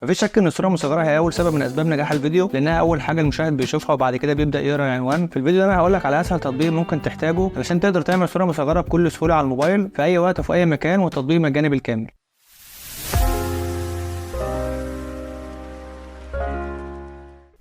مفيش شك ان الصوره المصغره هي اول سبب من اسباب نجاح الفيديو، لانها اول حاجه المشاهد بيشوفها وبعد كده بيبدا يقرا العنوان. في الفيديو ده انا هقول لك على اسهل تطبيق ممكن تحتاجه علشان تقدر تعمل صوره مصغره بكل سهوله على الموبايل في اي وقت وفي اي مكان، والتطبيق مجاني بالكامل.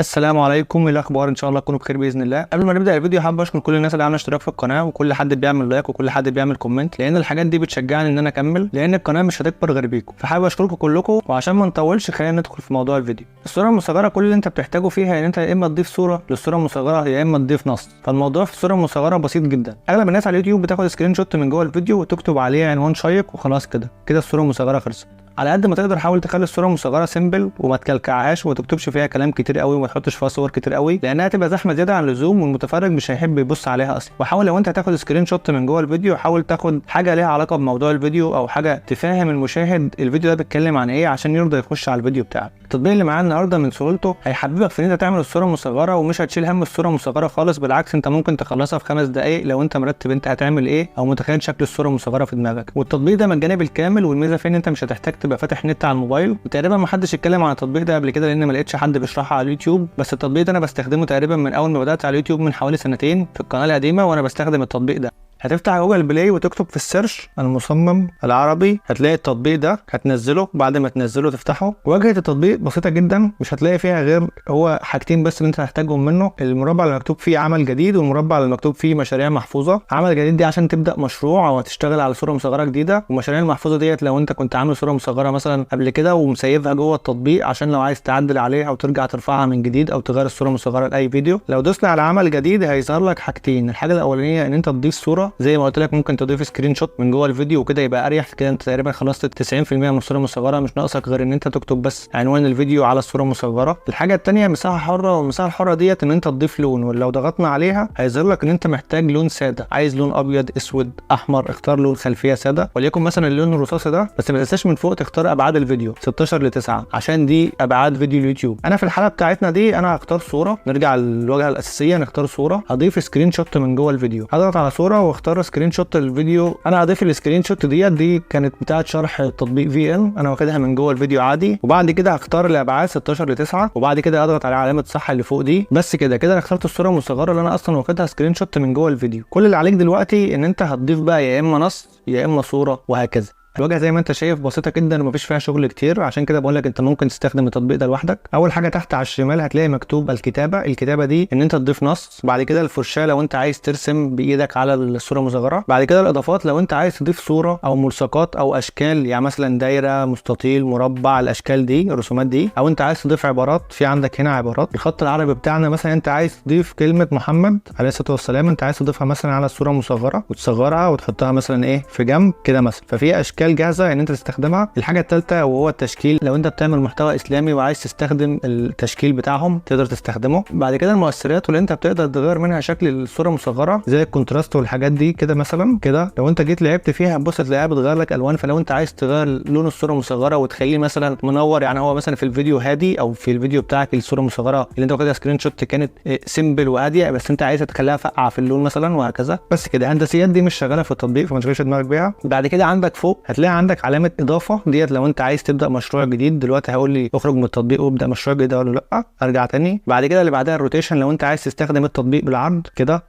السلام عليكم، ايه الاخبار؟ ان شاء الله تكونوا بخير باذن الله. قبل ما نبدا الفيديو حابب اشكر كل الناس اللي عامله اشتراك في القناه، وكل حد بيعمل لايك، وكل حد بيعمل كومنت، لان الحاجات دي بتشجعني ان انا اكمل، لان القناه مش هتكبر غير بيكم. فحابب اشكركم كلكم. وعشان ما نطولش خلينا ندخل في موضوع الفيديو. الصوره المصغره كل اللي انت بتحتاجه فيها ان انت يا اما تضيف صوره للصوره المصغره يا اما تضيف نص. فالموضوع في الصوره المصغره بسيط جدا. اغلب الناس على اليوتيوب بتاخد سكرين شوت من جوه الفيديو وتكتب عليه عنوان شيق وخلاص، كده الصوره المصغره خلصت. على قد ما تقدر حاول تخلي الصوره المصغره سيمبل وما تكلكعهاش وما تكتبش فيها كلام كتير قوي وما تحطش فيها صور كتير قوي، لانها هتبقى زحمه زياده عن اللزوم والمتفرج مش هيحب يبص عليها اصلا. وحاول لو انت هتاخد سكرين شوت من جوه الفيديو حاول تاخد حاجه ليها علاقه بموضوع الفيديو او حاجه تفهم المشاهد الفيديو ده بيتكلم عن ايه عشان يرضى يخش على الفيديو بتاعك. التطبيق اللي معانا النهارده من سهولته هيحببك في ان انت تعمل الصوره المصغره ومش هتشيل هم الصوره المصغره خالص، بالعكس انت ممكن تخلصها في 5 دقائق لو انت مرتب انت هتعمل ايه او متخيل شكل الصوره المصغره في دماغك. والتطبيق ده مجاني بالكامل، والميزه فيه ان انت مش هتحتاج تبقى فاتح نت على الموبايل. وتقريبا ما حدش اتكلم عن التطبيق ده قبل كده لان ما لقيتش حد بيشرحه على اليوتيوب، بس التطبيق ده انا بستخدمه تقريبا من اول ما بدات على اليوتيوب من حوالي 2 في القناه القديمه وانا بستخدم التطبيق ده. هتفتح جوجل بلاي وتكتب في السيرش المصمم العربي، هتلاقي التطبيق ده، هتنزله. بعد ما تنزله تفتحه. واجهه التطبيق بسيطه جدا، مش هتلاقي فيها غير هو حاجتين بس اللي انت هتحتاجهم منه: المربع اللي مكتوب فيه عمل جديد، والمربع اللي مكتوب فيه مشاريع محفوظه. عمل جديد دي عشان تبدا مشروع او هتشتغل على صوره مصغره جديده، والمشاريع المحفوظه ديت لو انت كنت عامل صوره مصغره مثلا قبل كده ومسيفها جوه التطبيق عشان لو عايز تعدل عليها او ترجع ترفعها من جديد او تغير الصوره المصغره لاي فيديو. لو دوسنا على عمل جديد هيظهر لك حاجتين: الحاجه الاولانيه ان انت تضيف صوره زي ما قلت لك، ممكن تضيف سكرين شوت من جوه الفيديو وكده يبقى اريح. كده انت تقريبا خلصت 90% من الصوره المصغره، مش ناقصك غير ان انت تكتب بس عنوان الفيديو على الصوره المصغره. الحاجه الثانيه مساحه حره، والمساحه الحره ديت ان انت تضيف لون، ولو ضغطنا عليها هيظهر لك ان انت محتاج لون ساده، عايز لون ابيض اسود احمر، اختار لون خلفيه ساده وليكن مثلا اللون الرصاصي ده. بس ما تنساش من فوق تختار ابعاد الفيديو 16:9 عشان دي ابعاد فيديو اليوتيوب. انا في الحاله بتاعتنا دي انا هختار صوره، نرجع للواجهه الاساسيه نختار صوره، هضيف سكرين شوت من جوه الفيديو، هضغط على صوره واختار سكرين شوت الفيديو. انا هضيف السكرين شوت دي كانت بتاعه شرح تطبيق في ان، انا واخدها من جوه الفيديو عادي. وبعد كده هختار الابعاد 16:9 وبعد كده اضغط على علامه صح اللي فوق دي. بس كده انا اخترت الصوره المصغره اللي انا اصلا واخدها سكرين شوت من جوه الفيديو. كل اللي عليك دلوقتي ان انت هتضيف بقى يا اما نص يا اما صوره وهكذا. الواجهه زي ما انت شايف بسيطه جدا ومفيش فيها شغل كتير، عشان كده بقول لك انت ممكن تستخدم التطبيق ده لوحدك. اول حاجه تحت على الشمال هتلاقي مكتوب الكتابه دي ان انت تضيف نص. بعد كده الفرشاه لو انت عايز ترسم بايدك على الصوره المصغره. بعد كده الاضافات لو انت عايز تضيف صوره او ملصقات او اشكال، يعني مثلا دايره، مستطيل، مربع، الاشكال دي، الرسومات دي. او انت عايز تضيف عبارات، في عندك هنا عبارات. الخط العربي بتاعنا مثلا انت عايز تضيف كلمه محمد عليه الصلاه والسلام، انت عايز تضيفها مثلا على الصوره المصغره وتصغرها وتحطها مثلا ايه في جنب كده مثلا. ففي اشكال جاهزه ان انت تستخدمها. الحاجه الثالثه وهو التشكيل، لو انت بتعمل محتوى اسلامي وعايز تستخدم التشكيل بتاعهم تقدر تستخدمه. بعد كده المؤثرات واللي انت بتقدر تغير منها شكل الصوره المصغره زي الكونتراست والحاجات دي كده مثلا. كده لو انت جيت لعبت فيها هتبص تلاقيها بتغير لك الوان. فلو انت عايز تغير لون الصوره المصغره وتخليه مثلا منور، يعني هو مثلا في الفيديو هادي او في الفيديو بتاعك الصوره المصغره اللي انت واخدها سكرين شوت كانت سيمبل وهاديه، بس انت عايزها تخليها فقعه في اللون مثلا وهكذا. بس كده الهندسيات دي مش شغاله في التطبيق فما تشغلش دماغك بيها. بعد كده عندك فوق هتلاقي عندك علامه اضافه ديت لو انت عايز تبدا مشروع جديد. دلوقتي هقول لي اخرج من التطبيق وابدا مشروع جديد ولا لا، ارجع تاني. بعد كده اللي بعدها الروتيشن، لو انت عايز تستخدم التطبيق بالعرض كده،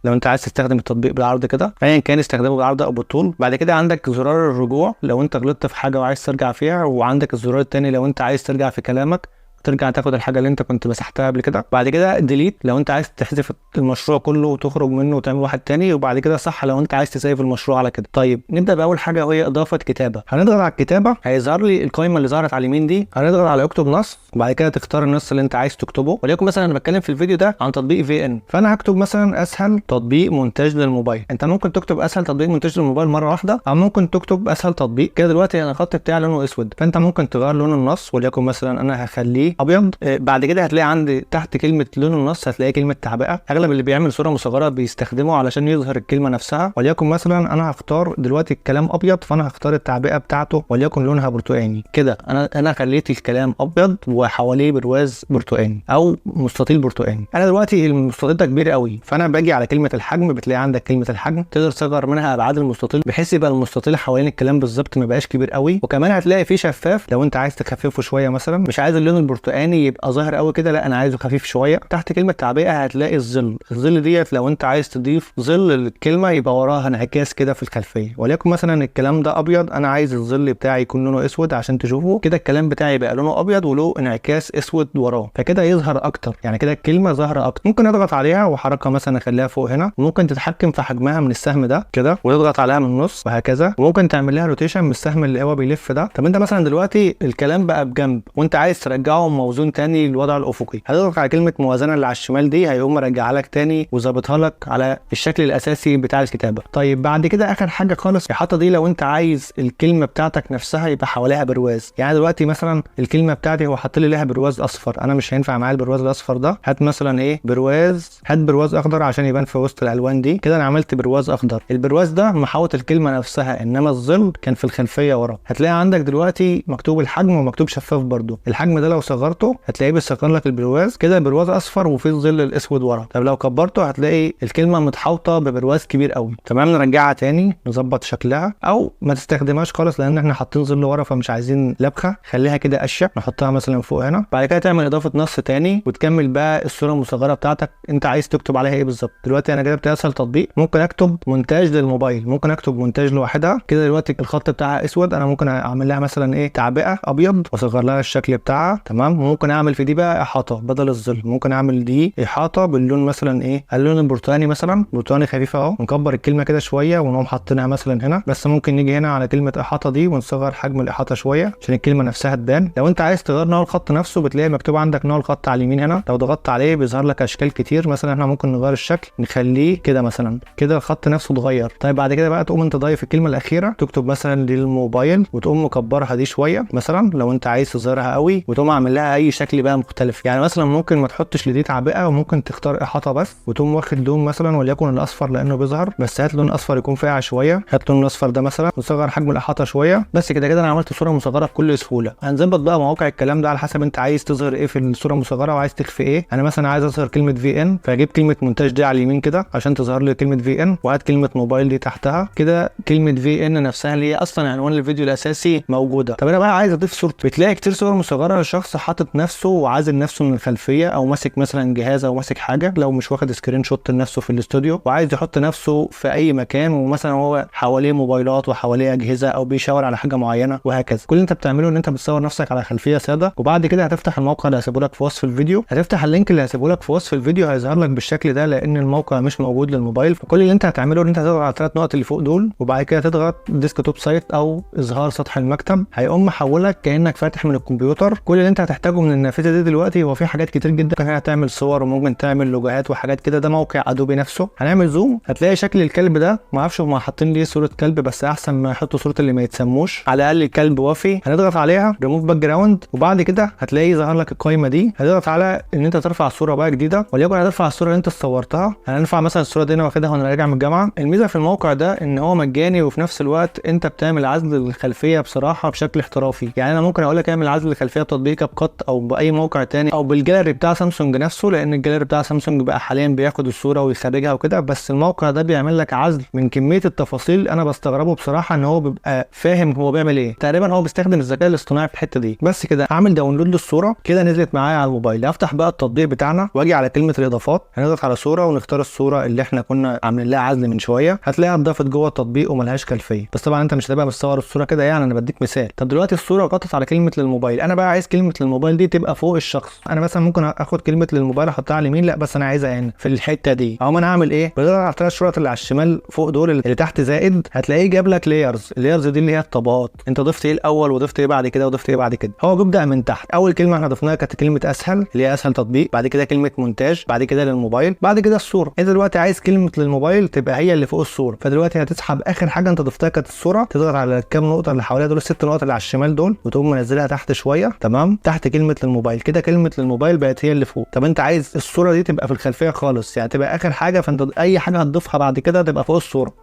لو انت عايز تستخدم التطبيق بالعرض كده ايا كان استخدامه بالعرض او بالطول. بعد كده عندك زرار الرجوع لو انت غلطت في حاجه وعايز ترجع فيها، وعندك الزرار الثاني لو انت عايز ترجع في كلامك ترجع تاخد الحاجه اللي انت كنت مسحتها قبل كده. بعد كده ديليت لو انت عايز تحذف المشروع كله وتخرج منه وتعمل واحد تاني. وبعد كده صح لو انت عايز تسيف المشروع على كده. طيب نبدا باول حاجه وهي اضافه كتابه. هنضغط على الكتابه هيظهر لي القائمه اللي ظهرت على اليمين دي، هنضغط على اكتب نص وبعد كده تختار النص اللي انت عايز تكتبه. وليكن مثلا انا بتكلم في الفيديو ده عن تطبيق في ان، فانا هكتب مثلا اسهل تطبيق مونتاج للموبايل. انت ممكن تكتب اسهل تطبيق مونتاج للموبايل مره واحده، او ممكن تكتب اسهل تطبيق كده. دلوقتي انا الخط بتاعي لونه اسود، فانت ممكن تغير لون النص وليكن مثلا انا هخليه ابيض. بعد كده هتلاقي عندي تحت كلمه لون النص هتلاقي كلمه تعبئه. اغلب اللي بيعمل صوره مصغره بيستخدمه علشان يظهر الكلمه نفسها. وليكن مثلا انا هختار دلوقتي الكلام ابيض، فانا هختار التعبئه بتاعته وليكن لونها برتقاني كده. انا خليت الكلام ابيض وحواليه برواز برتقاني او مستطيل برتقاني. انا دلوقتي المستطيل ده كبير قوي، فانا باجي على كلمه الحجم، بتلاقي عندك كلمه الحجم تقدر تصغر منها ابعاد المستطيل بحيث يبقى المستطيل حوالين الكلام بالظبط ما يبقاش كبير قوي. وكمان هتلاقي فيه شفاف لو انت عايز تخففه شويه، مثلا مش عايز اللون البرتقاني يبقى ظاهر قوي كده، لا انا عايزه خفيف شويه. تحت كلمه تعبئه هتلاقي الظل ديت لو انت عايز تضيف ظل للكلمه يبقى وراها انعكاس كده في الخلفيه. وليكن مثلا الكلام ده ابيض، انا عايز الظل بتاعي يكون لونه اسود عشان تشوفه كده الكلام بتاعي يبقى لونه ابيض وله انعكاس اسود وراه، فكده يظهر اكتر، يعني كده الكلمه ظاهره اكتر. ممكن اضغط عليها وحركه مثلا اخليها فوق هنا، وممكن تتحكم في حجمها من السهم ده كده وتضغط عليها من النص وهكذا، وممكن تعمل لها روتيشن من السهم اللي هو بيلف ده. طب انت مثلا دلوقتي الكلام بقى بجنب وانت عايز ترجعه موزون تاني للوضع الافقي، هتضغط على كلمه موازنه اللي على الشمال دي، هيقوم مرجعها لك تاني وظابطها لك على الشكل الاساسي بتاع الكتابه. طيب بعد كده اخر حاجه خالص الاحاطه دي، لو انت عايز الكلمه بتاعتك نفسها يبقى حواليها برواز. يعني دلوقتي مثلا الكلمه بتاعتي هو حاط لي لها برواز اصفر، انا مش هينفع معايا البرواز الاصفر ده، هات مثلا ايه برواز، هات برواز اخضر عشان يبان في وسط الالوان دي كده. انا عملت برواز اخضر، البرواز ده محاوط الكلمه نفسها انما الظل كان في الخلفيه ورا. هتلاقي عندك دلوقتي مكتوب الحجم ومكتوب شفاف برده. الحجم ده لو صغرته هتلاقيه بيصغر لك البرواز كده، برواز اصفر وفيه الظل الاسود ورا. طب لو كبرته هتلاقي الكلمه متحوطه ببرواز كبير قوي. تمام، نرجعها تاني نظبط شكلها او ما تستخدمهاش خالص لان احنا حاطين ظل ورا فمش عايزين لبخه، خليها كده اشيك، نحطها مثلا فوق هنا. بعد كده تعمل اضافه نص تاني وتكمل بقى الصوره المصغره بتاعتك انت عايز تكتب عليها ايه بالظبط. دلوقتي انا كتبت اسهل تطبيق، ممكن اكتب مونتاج للموبايل، ممكن اكتب مونتاج لوحدها كده. دلوقتي الخط بتاعها اسود، انا ممكن اعمل لها مثلا ايه تعبئه ابيض واصغر لها الشكل بتاعها. تمام، وممكن اعمل في دي بقى احاطه بدل الظل، ممكن اعمل دي احاطه باللون مثلا ايه اللون البرتقاني، مثلا برتقاني خفيف اهو. نكبر الكلمه كده شويه ونقوم حاطينها مثلا هنا، بس ممكن نيجي هنا على كلمه احاطه دي ونصغر حجم الاحاطه شويه عشان الكلمه نفسها تبان. لو انت عايز تغير نوع الخط نفسه بتلاقي مكتوب عندك نوع الخط على اليمين هنا، لو ضغطت عليه بيظهر لك اشكال كتير. مثلا احنا ممكن نغير الشكل نخليه كده مثلا كده الخط نفسه اتغير. طيب بعد كده بقى تقوم انت ضايف الكلمه الاخيره، تكتب مثلا للموبايل وتقوم مكبرها دي شويه مثلا لو انت عايز تظهرها قوي، وتقوم عامل لها اي شكل بقى مختلف. يعني مثلا ممكن ما تحطش لدي تعبئه وممكن تختار احاطه بس، وتقوم واخد لون مثلا وليكن الاصفر لانه بيظهر، بس هات لون اصفر يكون فاقع شويه، هات لون الاصفر ده مثلا وصغر حجم الاحاطه شويه. بس كده انا عملت صوره مصغره بكل سهوله. هنظبط بقى مواقع الكلام ده على حسب انت عايز تظهر ايه في الصوره المصغره وعايز تخفي ايه. انا مثلا عايز اظهر كلمه في ان، فاجيب كلمه مونتاج دي على اليمين كده عشان تظهر لي كلمه في ان، وهات كلمه موبايل دي تحتها كده كلمه في ان نفسها اللي هي اصلا عنوان الفيديو الاساسي موجوده. طب انا بقى عايز اضيف صورته، بتلاقي كتير صور مصغره لشخص حاطط نفسه وعازل نفسه من الخلفيه او ماسك مثلا جهاز او ماسك حاجه، لو مش واخد سكرين شوت لنفسه في الاستوديو وعايز يحط نفسه في اي مكان، ومثلا هو حواليه موبايلات وحواليه اجهزه او بيشاور على حاجه معينه وهكذا. كل اللي انت بتعمله ان انت بتصور نفسك على خلفيه ساده، وبعد كده هتفتح الموقع اللي هسيبه لك في وصف الفيديو، هتفتح اللينك اللي هسيبه لك في وصف الفيديو هيظهر لك بالشكل ده لان الموقع مش موجود للموبايل. فكل اللي انت هتعمله ان انت هتضغط على الثلاث نقط اللي فوق دول وبعد كده تضغط ديسكتوب سايت او اظهار سطح المكتب، هيقوم محولك كانك فاتح من الكمبيوتر. كل اللي انت هتحتاجه من النافذه دي دلوقتي هو في حاجات كتير جدا، ممكن هتعمل صور وممكن تعمل لوجوهات وحاجات كده، ده موقع ادوبي نفسه. هنعمل زوم هتلاقي شكل الكلب ده، ما اعرفش هم حاطين ليه صوره كلب بس احسن ما يحطوا صوره اللي ما يتسموش، على الاقل الكلب وفي. هنضغط عليها ريموف باك جراوند وبعد كده هتلاقي ظهر لك القائمه دي، هتضغط على ان انت ترفع الصوره بقى جديده، وليكن هترفع الصوره اللي انت صورتها. هنرفع مثلا الصوره دي انا واخدها وانا راجع من الجامعه. الميزه في الموقع ده ان هو مجاني وفي نفس الوقت انت بتعمل عزل للخلفيه بصراحه بشكل احترافي. يعني انا ممكن اقول لك اعمل عزل للخلفيه بتطبيق كاب كات او باي موقع تاني او بالجاليري بتاع سامسونج نفسه، لان الجاليري بتاع سامسونج بقى حاليا بياخد الصوره ويخرجها وكده، بس الموقع ده بيعمل لك عزل من كميه التفاصيل. انا بستغربه بصراحه ان هو بيبقى فاهم هو بيعمل ايه، تقريبا هو بيستخدم الذكاء الاصطناعي في الحته دي. بس كده هعمل داونلود للصوره كده نزلت معايا على الموبايل. هفتح بقى التطبيق بتاعنا واجي على كلمه الاضافات، هنضغط على صوره ونختار الصوره اللي احنا كنا عاملين لها عزل من شويه، هتلاقيها اتضافت جوه التطبيق وملهاش خلفيه. بس طبعا انت مش هتبقى مصور الصوره كده، يعني انا بديك مثال. طب دلوقتي الصوره غطت على كلمه للموبايل، انا بقى عايز كلمه للموبايل دي تبقى فوق الشخص. انا مثلا ممكن اخد كلمه للموبايل احطها على اليمين، لا بس انا عايزها هنا في الحته دي. او انا هعمل ايه، بضغط على الثلاث شرط اللي على الشمال فوق دول اللي تحت زائد، هتلاقيه جاب لك لايرز. اللايرز دي اللي هي الطبقات، انت ضفت ايه الاول وضفت ايه بعد كده وضفت ايه بعد كده. هو بيبدا من تحت، اول كلمه احنا ضفناها كانت كلمه اسهل اللي هي اسهل تطبيق، بعد كده كلمه مونتاج، بعد كده للموبايل، بعد كده الصوره. انت دلوقتي عايز كلمه للموبايل تبقى هي اللي فوق الصوره، فدلوقتي هتسحب اخر حاجه انت ضفتها كانت الصوره، تضغط على الكام نقطه اللي حواليها دول، الست نقط اللي على الشمال دول، وتقوم منزلها تحت شويه. تمام، تحت وتحت كلمه للموبايل، كده كلمه للموبايل بقت هي اللي فوق. طب انت عايز الصوره دي تبقى في الخلفيه خالص، يعني تبقى اخر حاجه، فانت اي حاجه هتضيفها بعد كده تبقى فوق الصوره.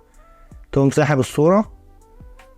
تقوم ساحب الصوره،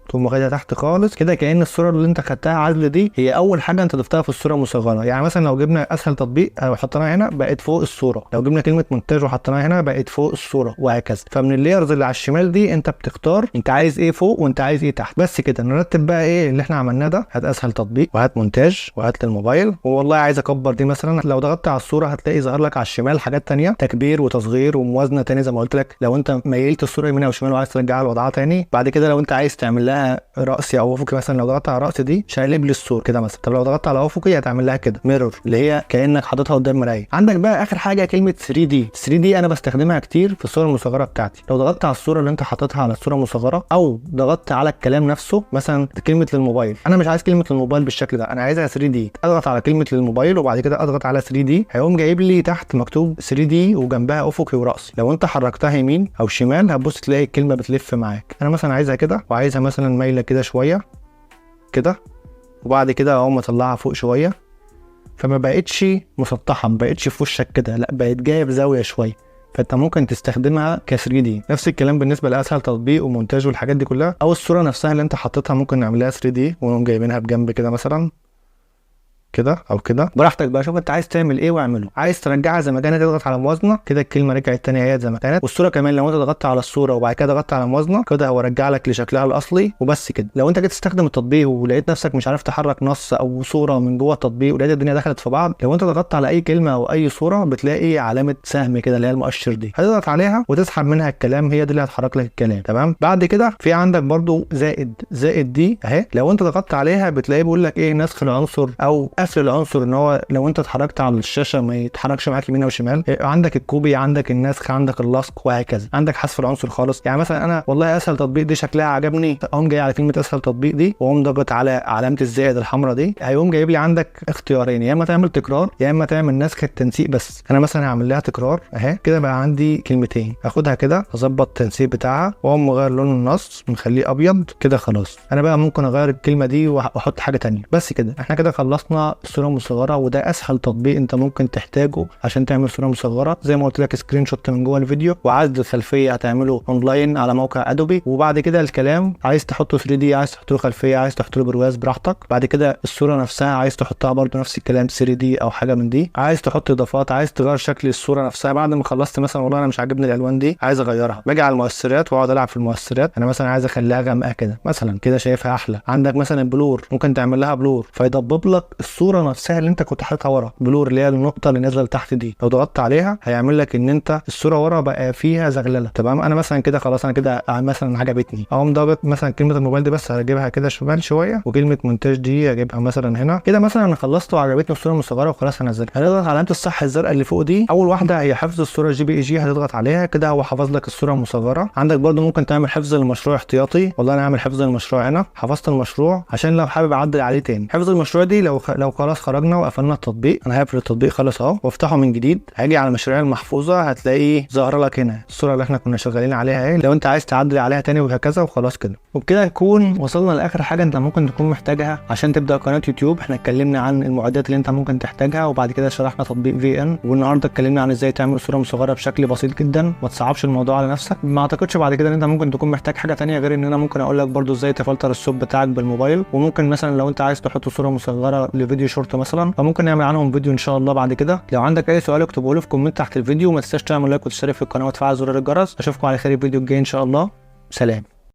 تقوم واخدها تحت خالص كده، كأن الصورة اللي انت خدتها عزل دي هي اول حاجة انت ضفتها في الصورة المصغرة. يعني مثلا لو جبنا اسهل تطبيق وحطيناها هنا بقت فوق الصورة، لو جبنا كلمة مونتاج وحطيناها هنا بقت فوق الصورة، وهكذا. فمن اللايرز اللي على الشمال دي انت بتختار انت عايز ايه فوق وانت عايز ايه تحت. بس كده نرتب بقى ايه اللي احنا عملناه ده. هات اسهل تطبيق، وهات مونتاج، وهات للموبايل. والله عايز اكبر دي مثلا، لو ضغطت على الصورة هتلاقي ظهر لك على الشمال حاجات تانية، تكبير وتصغير وموازنة تاني زي ما قلت لك. لو انت ميلت الصورة يمين او شمال وعايز ترجعها لوضعها تاني. بعد كده لو انت عايز تعمل لها رأس او افقي، مثلا لو ضغطت على الراس دي شقلب لي الصوره كده مثلا. طب لو ضغطت على افقي هتعمل لها كده ميرور، اللي هي كانك حاططها قدام مرايه. عندك بقى اخر حاجه كلمه 3D انا بستخدمها كتير في الصور المصغره بتاعتي. لو ضغطت على الصوره اللي انت حاططها على الصوره المصغره، او ضغطت على الكلام نفسه، مثلا كلمه للموبايل، انا مش عايز كلمه للموبايل بالشكل ده، انا عايزها 3D. اضغط على كلمه للموبايل وبعد كده اضغط على 3D، هيقوم جايب لي تحت مكتوب 3D وجنبها افقي وراسي. لو انت حركتها يمين او شمال هتبص تلاقي الكلمه بتلف معاك. انا مثلا عايزها كده، وعايزها مثلا مايله كده شويه كده، وبعد كده اقوم اطلعها فوق شويه، فما بقتش مسطحه، ما بقتش في وشك كده، لا بقت جايه بزاويه شويه. فانت ممكن تستخدمها ك 3D. نفس الكلام بالنسبه لاسهل تطبيق ومونتاج والحاجات دي كلها، او الصوره نفسها اللي انت حطيتها ممكن نعملها 3D ونقوم جايبينها بجنب كده مثلا كده او كده، براحتك بقى. شوف انت عايز تعمل ايه واعمله. عايز ترجعها زي ما كانت تضغط على موازنه كده، الكلمه رجعت تاني هي زي ما كانت. والصوره كمان لو انت ضغطت على الصوره وبعد كده ضغطت على موازنه كده هو رجع لك لشكلها الاصلي. وبس كده. لو انت جيت تستخدم التطبيق ولقيت نفسك مش عارف تحرك نص او صوره من جوه التطبيق ولقيت الدنيا دخلت في بعض، لو انت ضغطت على اي كلمه او اي صوره بتلاقي علامه سهم كده اللي هي المؤشر دي، هتضغط عليها وتسحب منها الكلام، هي دي اللي هتحرك لك الكلام. تمام. بعد كده في عندك برضو زائد دي اهي، لو انت ضغطت عليها بتلاقيه بيقول لك ايه نسخ العنصر او قفل العنصر، ان هو لو انت اتحركت على الشاشه ما يتحركش معاك يمين او شمال. عندك الكوبي، عندك النسخ، عندك اللصق، وهكذا. عندك حذف العنصر خالص. يعني مثلا انا والله اسهل تطبيق دي شكلها عجبني، اقوم جاي على كلمه اسهل تطبيق دي واقوم ضغط على علامه الزائد الحمراء دي، هيقوم جايب لي عندك اختيارين، يا اما تعمل تكرار يا اما تعمل نسخ التنسيق بس. انا مثلا هعمل لها تكرار اهي كده، بقى عندي كلمتين، اخدها كده اظبط التنسيق بتاعها واقوم مغير لون النص مخليه ابيض كده خلاص. انا بقى ممكن اغير الكلمه دي واحط حاجه ثانيه. بس كده احنا كده خلصنا الصوره المصغره، وده اسهل تطبيق انت ممكن تحتاجه عشان تعمل صوره مصغره. زي ما قلت لك سكرين شوت من جوه الفيديو، وعزل الخلفيه هتعمله اونلاين على موقع ادوبي. وبعد كده الكلام عايز تحطه 3D، عايز تحط له خلفيه، عايز تحط له برواز براحتك. بعد كده الصوره نفسها عايز تحطها برده نفس الكلام 3D او حاجه من دي. عايز تحط اضافات، عايز تغير شكل الصوره نفسها بعد ما خلصت مثلا والله انا مش عاجبني الالوان دي عايز اغيرها، باجي على المؤثرات واقعد العب في المؤثرات. انا مثلا عايز اخليها غامقه كده مثلا كده، شايفها احلى. عندك مثلا البلور، ممكن تعمل لها بلور فيضبب لك الصوره نفسها اللي انت كنت حاططها ورا. بلور اللي هي النقطه اللي نازله لتحت دي، لو ضغطت عليها هيعمل لك ان انت الصوره ورا بقى فيها زغلله. تمام. انا مثلا كده خلاص، انا كده مثلا عجبتني، اقوم ضاغط مثلا كلمه الموبايل دي بس هجيبها كده شمال شويه، وكلمه مونتاج دي هجيبها مثلا هنا كده. مثلا انا خلصت وعجبتني الصوره المصغره وخلاص هنزلها، هنضغط على علامه الصح الزرقاء اللي فوق دي. اول واحده هي حفظ الصوره JPEG، هتضغط عليها كده هو حفظ لك الصوره المصغره. عندك برده ممكن تعمل حفظ للمشروع احتياطي، والله انا هعمل حفظ للمشروع هنا، حفظت المشروع عشان لو حابب اعدل عليه تاني. حفظ المشروع دي لو خلاص خرجنا وقفلنا التطبيق، انا هقفل التطبيق خلاص اهو وافتحه من جديد، هاجي على المشاريع المحفوظه هتلاقيه ظاهر لك هنا الصوره اللي احنا كنا شغالين عليها اهي، لو انت عايز تعدل عليها تاني وهكذا. وخلاص كده. وبكده نكون وصلنا لاخر حاجه انت ممكن تكون محتاجها عشان تبدا قناه يوتيوب. احنا اتكلمنا عن المعدات اللي انت ممكن تحتاجها، وبعد كده شرحنا تطبيق VN، والنهارده اتكلمنا عن ازاي تعمل صوره مصغره بشكل بسيط جدا. ما تصعبش الموضوع على نفسك. ما اعتقدش بعد كده ان انت ممكن تكون محتاج حاجه تانية غير ان انا ممكن اقول لك برده ازاي تفلتر الصوت بتاعك بالموبايل. وممكن مثلا لو انت عايز تحط صوره مصغره لفيديو شورت مثلا، فممكن نعمل عنهم فيديو ان شاء الله بعد كده. لو عندك اي سؤال اكتبه لي في كومنت تحت الفيديو، وما تنساش تعمل لايك وتشترك في القناه وتفعل زر الجرس. اشوفكم على خير الفيديو الجاي ان شاء الله. سلام.